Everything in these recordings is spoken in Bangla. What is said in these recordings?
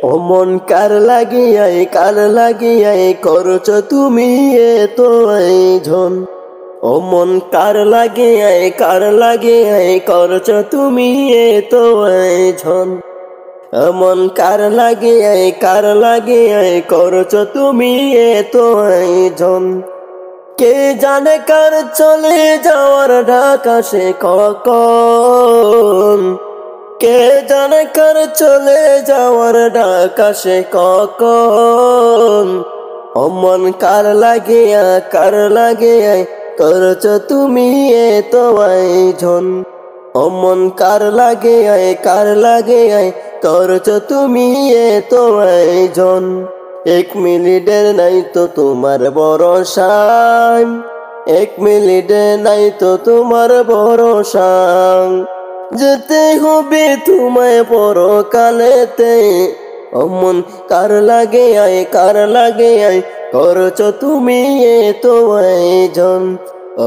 অমন কার লাগিয়াই করছো তুমি এতো আয়োজন। অমন কার লাগিয়াই করছো তুমি এতো আয়োজন। অমন কার লাগিয়াই করছো তুমি এতো আয়োজন। কে জানে কার চলে যাওয়ার ঢাকা সে কখন। কে জানে কার চলে যাওয়ার ঢাকা সে কখন। অমন কার লাগিয়াই করছো তুমি এতো আয়োজন। অমন কার লাগিয়াই করছো তুমি এতো আয়োজন। 1 মিনিটের নাই তো তোমার ভরসা, 1 মিনিটের নাই তো তোমার ভরসা। যেতে হবে তোমায় পরকালেতে। অমন কার লাগিয়াই করছো তুমি এতো আয়োজন।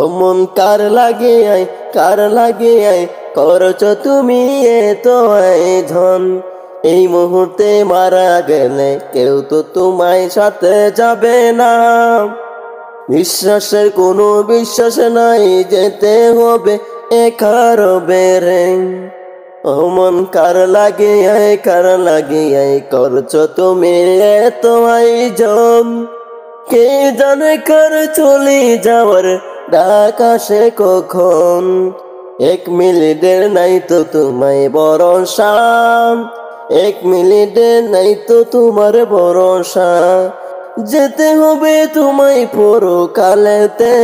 অমন কার লাগিয়াই করছো তুমি এতো আয়োজন। এই মুহূর্তে মারা গেলে কেউ তো তোমায় সাথে যাবে না। বিশ্বাসের কোনো বিশ্বাস নাই, যেতে হবে একার বেড়ে। অমন কার লাগিয়াই করছো তুমি এতো আয়োজন। কে জানে কার চলে যাওয়ার ঢাকা সে কখন। 1 মিনিটের নাই তো তোমায় ভরসা, 1 মিনিটের নাই তো তোমার ভরসা। যেতে হবে তোমায় পরকালেতে।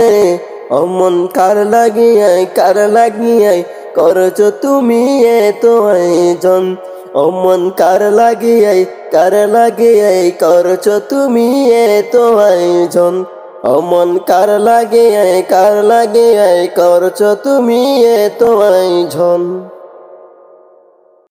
অমন কার লাগিয়াই করছো তুমি এতো আয়োজন। অমন কার লাগিয়াই করছো তুমি এতো আয়োজন। অমন কার লাগিয়াই করছো তুমি এতো আয়োজন।